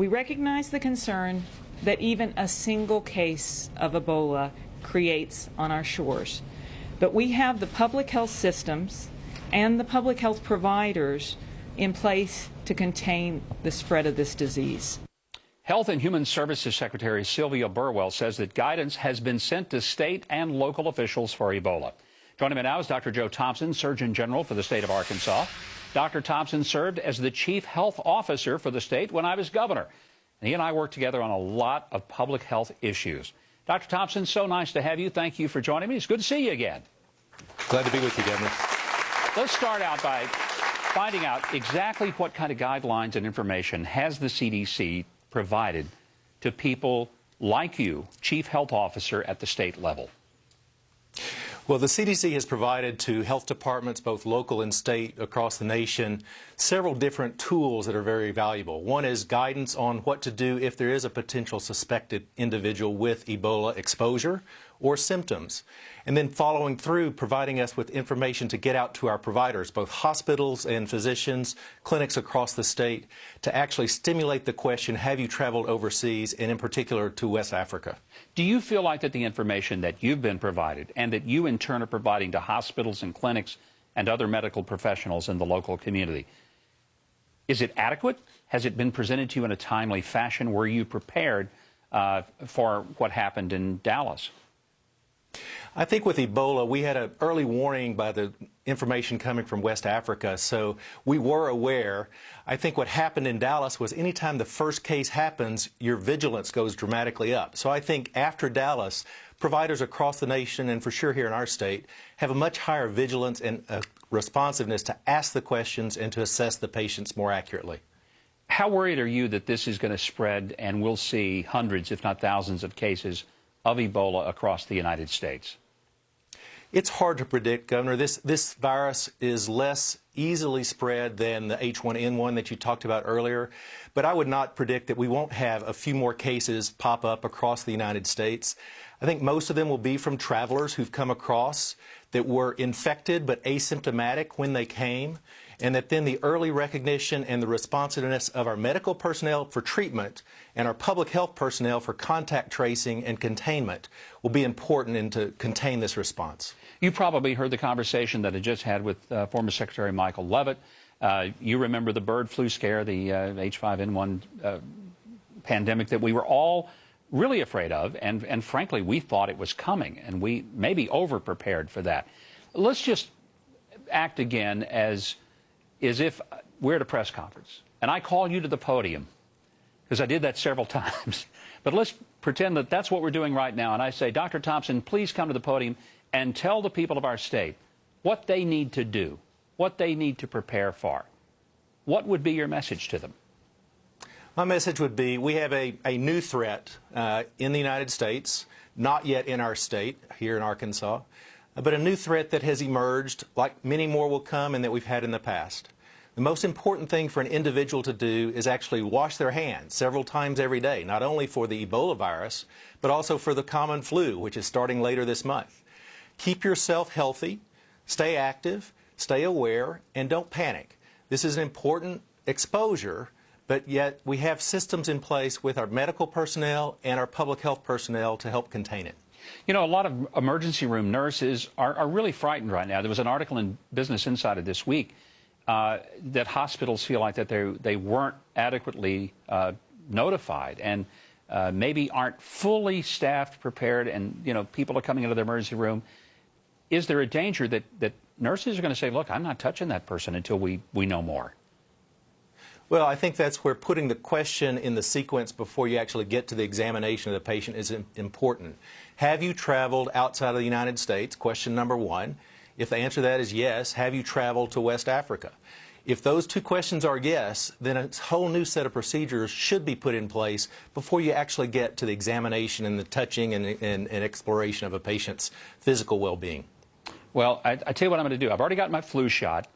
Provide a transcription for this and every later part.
We recognize the concern that even a single case of Ebola creates on our shores. But we have the public health systems and the public health providers in place to contain the spread of this disease. Health and Human Services Secretary Sylvia Burwell says that guidance has been sent to state and local officials for Ebola. Joining me now is Dr. Joe Thompson, Surgeon General for the state of Arkansas. Dr. Thompson served as the Chief Health Officer for the state when I was governor. And he and I worked together on a lot of public health issues. Dr. Thompson, so nice to have you. Thank you for joining me. It's good to see you again. Glad to be with you, Governor. Let's start out by finding out exactly what kind of guidelines and information has the CDC provided to people like you, Chief Health Officer at the state level. Well, the CDC has provided to health departments, both local and state, across the nation, several different tools that are very valuable. One is guidance on what to do if there is a potential suspected individual with Ebola exposure or symptoms. And then following through, providing us with information to get out to our providers, both hospitals and physicians, clinics across the state, to actually stimulate the question, have you traveled overseas, and in particular to West Africa? Do you feel like that the information that you've been provided and that you in turn are providing to hospitals and clinics and other medical professionals in the local community, is it adequate? Has it been presented to you in a timely fashion? Were you prepared for what happened in Dallas? I think with Ebola, we had an early warning by the information coming from West Africa, so we were aware. I think what happened in Dallas was anytime the first case happens, your vigilance goes dramatically up. So I think after Dallas, providers across the nation, and for sure here in our state, have a much higher vigilance and responsiveness to ask the questions and to assess the patients more accurately. How worried are you that this is going to spread and we'll see hundreds, if not thousands, of cases of Ebola across the United States? It's hard to predict, Governor. This virus is less easily spread than the H1N1 that you talked about earlier, but I would not predict that we won't have a few more cases pop up across the United States. I think most of them will be from travelers who've come across that were infected but asymptomatic when they came, and that then the early recognition and the responsiveness of our medical personnel for treatment and our public health personnel for contact tracing and containment will be important to contain this response. You probably heard the conversation that I just had with former Secretary Michael Leavitt. You remember the bird flu scare, the H5N1 pandemic that we were all really afraid of, and frankly, we thought it was coming, and we maybe over-prepared for that. Let's just act again as if we're at a press conference, and I call you to the podium, because I did that several times. But let's pretend that that's what we're doing right now, and I say, Dr. Thompson, please come to the podium and tell the people of our state what they need to do, what they need to prepare for. What would be your message to them? My message would be we have a new threat in the United States, not yet in our state, here in Arkansas, but a new threat that has emerged, like many more will come and that we've had in the past. The most important thing for an individual to do is actually wash their hands several times every day, not only for the Ebola virus, but also for the common flu, which is starting later this month. Keep yourself healthy, stay active, stay aware, and don't panic. This is an important exposure, but yet we have systems in place with our medical personnel and our public health personnel to help contain it. You know, a lot of emergency room nurses are really frightened right now. There was an article in Business Insider this week that hospitals feel like that they weren't adequately notified and maybe aren't fully staffed, prepared, and, you know, people are coming into the emergency room. Is there a danger that nurses are going to say, look, I'm not touching that person until we know more? Well, I think that's where putting the question in the sequence before you actually get to the examination of the patient is important. Have you traveled outside of the United States? Question number one. If the answer to that is yes, have you traveled to West Africa? If those two questions are yes, then a whole new set of procedures should be put in place before you actually get to the examination and the touching and exploration of a patient's physical well-being. Well, I tell you what I'm going to do. I've already got my flu shot.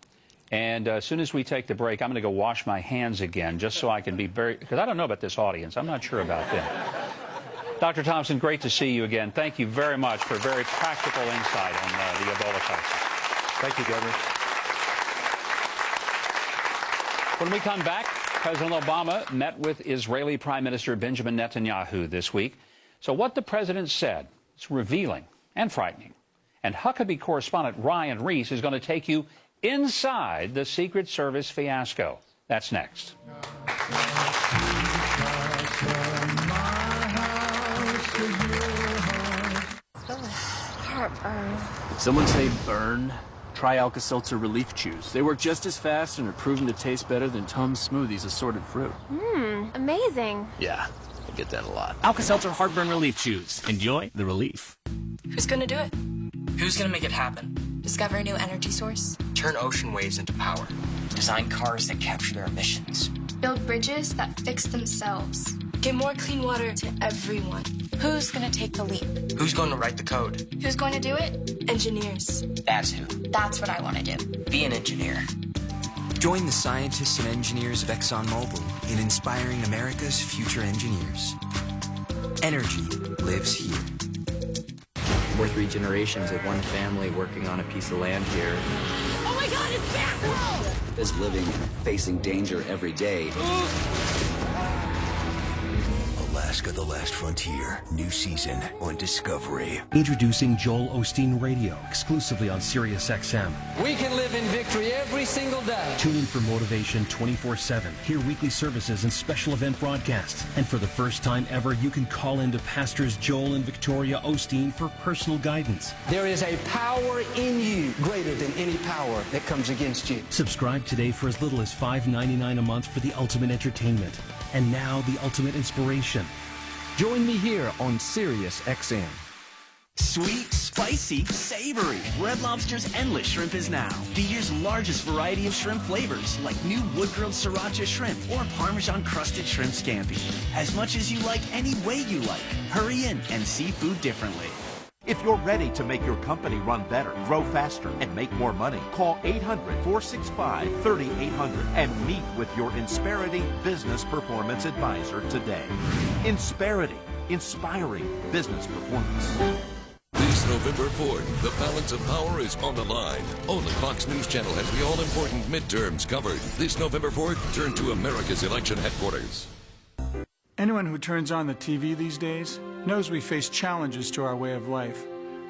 And as soon as we take the break, I'm going to go wash my hands again, just so I can be because I don't know about this audience. I'm not sure about them. Dr. Thompson, great to see you again. Thank you very much for very practical insight on the Ebola crisis. Thank you, Governor. When we come back, President Obama met with Israeli Prime Minister Benjamin Netanyahu this week. So what the president said is revealing and frightening. And Huckabee correspondent Ryan Reese is going to take you inside the Secret Service fiasco. That's next. Heartburn. Did someone say burn? Try Alka-Seltzer Relief Chews. They work just as fast and are proven to taste better than Tums Smoothies assorted fruit. Amazing. Yeah, I get that a lot. Alka-Seltzer Heartburn Relief Chews. Enjoy the relief. Who's gonna do it? Who's gonna make it happen? Discover a new energy source? Turn ocean waves into power. Design cars that capture their emissions. Build bridges that fix themselves. Get more clean water to everyone. Who's gonna take the leap? Who's going to write the code? Who's going to do it? Engineers. That's who. That's what I want to do. Be an engineer. Join the scientists and engineers of ExxonMobil in inspiring America's future engineers. Energy lives here. We're 3 generations of one family working on a piece of land here. Oh my God, it's back! Is living and facing danger every day. Alaska: The Last Frontier. New season on Discovery. Introducing Joel Osteen Radio, exclusively on Sirius XM. We can live in victory every single day. Tune in for motivation 24/7. Hear weekly services and special event broadcasts. And for the first time ever, you can call in to Pastors Joel and Victoria Osteen for personal guidance. There is a power in you greater than any power that comes against you. Subscribe today for as little as $5.99 a month for the ultimate entertainment. And now the ultimate inspiration. Join me here on Sirius XM. Sweet, spicy, savory. Red Lobster's Endless Shrimp is now the year's largest variety of shrimp flavors, like new wood-grilled sriracha shrimp or Parmesan-crusted shrimp scampi. As much as you like, any way you like. Hurry in and see food differently. If you're ready to make your company run better, grow faster, and make more money, call 800-465-3800 and meet with your Insperity Business Performance Advisor today. Insperity, inspiring business performance. This November 4th, the balance of power is on the line. Only Fox News Channel has the all-important midterms covered. This November 4th, turn to America's election headquarters. Anyone who turns on the TV these days knows we face challenges to our way of life.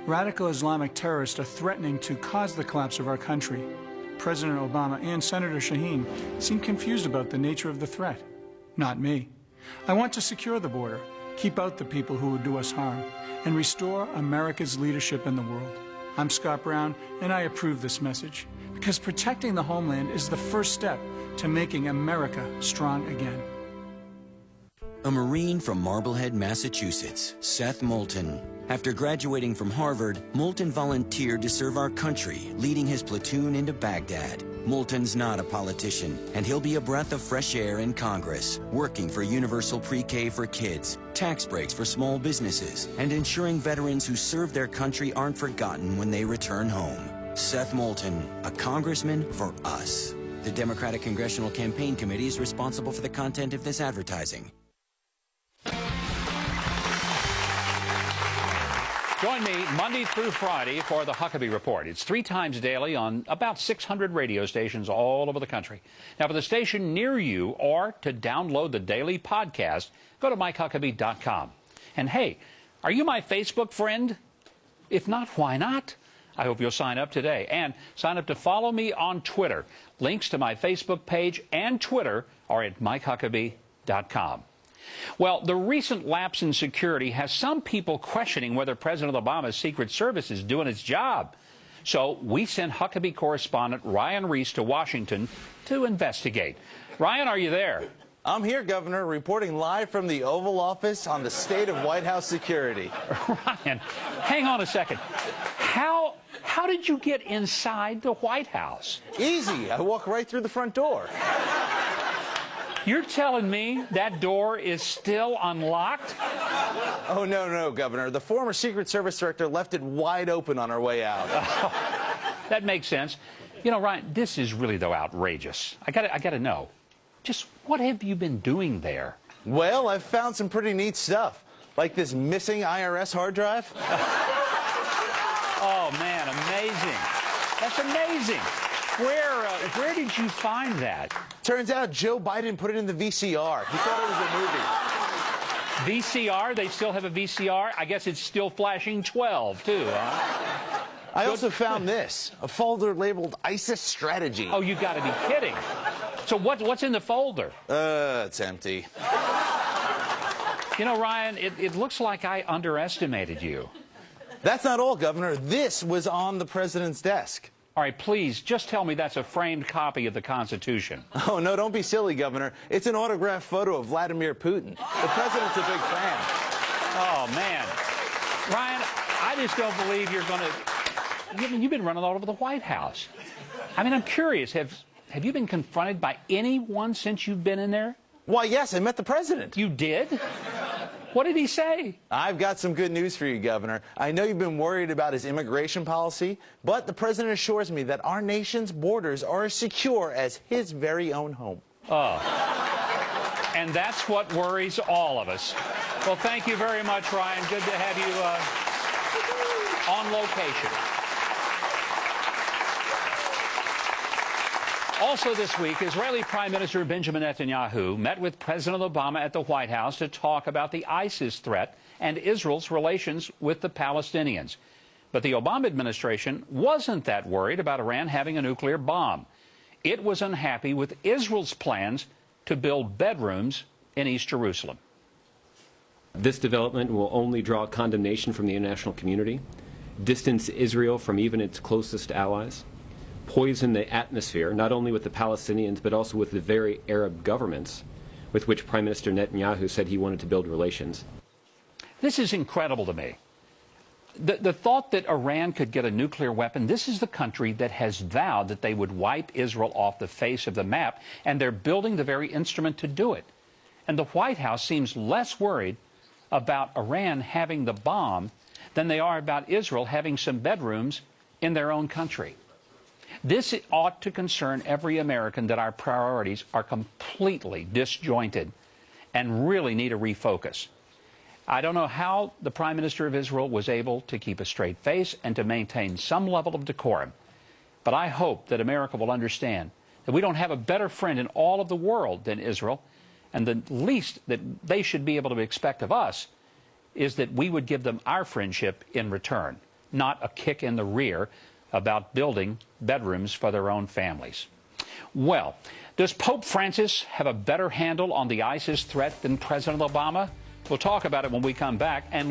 Radical Islamic terrorists are threatening to cause the collapse of our country. President Obama and Senator Shaheen seem confused about the nature of the threat. Not me. I want to secure the border, keep out the people who would do us harm, and restore America's leadership in the world. I'm Scott Brown, and I approve this message, because protecting the homeland is the first step to making America strong again. A Marine from Marblehead, Massachusetts, Seth Moulton. After graduating from Harvard, Moulton volunteered to serve our country, leading his platoon into Baghdad. Moulton's not a politician, and he'll be a breath of fresh air in Congress, working for universal pre-K for kids, tax breaks for small businesses, and ensuring veterans who serve their country aren't forgotten when they return home. Seth Moulton, a congressman for us. The Democratic Congressional Campaign Committee is responsible for the content of this advertising. Join me Monday through Friday for the Huckabee Report. It's 3 times daily on about 600 radio stations all over the country. Now, for the station near you or to download the daily podcast, go to MikeHuckabee.com. And hey, are you my Facebook friend? If not, why not? I hope you'll sign up today. And sign up to follow me on Twitter. Links to my Facebook page and Twitter are at MikeHuckabee.com. Well, the recent lapse in security has some people questioning whether President Obama's Secret Service is doing its job. So we sent Huckabee correspondent Ryan Reese to Washington to investigate. Ryan, are you there? I'm here, Governor, reporting live from the Oval Office on the state of White House security. Ryan, hang on a second. How did you get inside the White House? Easy. I walk right through the front door. You're telling me that door is still unlocked? Oh, no, Governor. The former Secret Service director left it wide open on our way out. That makes sense. You know, Ryan, this is really, though, outrageous. I gotta know. Just what have you been doing there? Well, I've found some pretty neat stuff, like this missing IRS hard drive. Oh, man, amazing. That's amazing. Where did you find that? Turns out Joe Biden put it in the VCR. He thought it was a movie. VCR? They still have a VCR? I guess it's still flashing 12, too, huh? I also found this, a folder labeled ISIS strategy. Oh, you got to be kidding. So what's in the folder? It's empty. You know, Ryan, it looks like I underestimated you. That's not all, Governor. This was on the president's desk. All right, please, just tell me that's a framed copy of the Constitution. Oh, no, don't be silly, Governor. It's an autographed photo of Vladimir Putin. The president's a big fan. Oh, man. Ryan, I just don't believe you're going to... You've been running all over the White House. I mean, I'm curious, have you been confronted by anyone since you've been in there? Why, yes, I met the president. You did? What did he say? I've got some good news for you, Governor. I know you've been worried about his immigration policy, but the president assures me that our nation's borders are as secure as his very own home. Oh. And that's what worries all of us. Well, thank you very much, Ryan. Good to have you on location. Also this week, Israeli Prime Minister Benjamin Netanyahu met with President Obama at the White House to talk about the ISIS threat and Israel's relations with the Palestinians. But the Obama administration wasn't that worried about Iran having a nuclear bomb. It was unhappy with Israel's plans to build bedrooms in East Jerusalem. This development will only draw condemnation from the international community, distance Israel from even its closest allies, poison the atmosphere, not only with the Palestinians, but also with the very Arab governments with which Prime Minister Netanyahu said he wanted to build relations. This is incredible to me. The thought that Iran could get a nuclear weapon, this is the country that has vowed that they would wipe Israel off the face of the map, and they're building the very instrument to do it. And the White House seems less worried about Iran having the bomb than they are about Israel having some bedrooms in their own country. This ought to concern every American that our priorities are completely disjointed and really need a refocus. I don't know how the Prime Minister of Israel was able to keep a straight face and to maintain some level of decorum, but I hope that America will understand that we don't have a better friend in all of the world than Israel, and the least that they should be able to expect of us is that we would give them our friendship in return, not a kick in the rear about building bedrooms for their own families. Well, does Pope Francis have a better handle on the ISIS threat than President Obama? We'll talk about it when we come back. And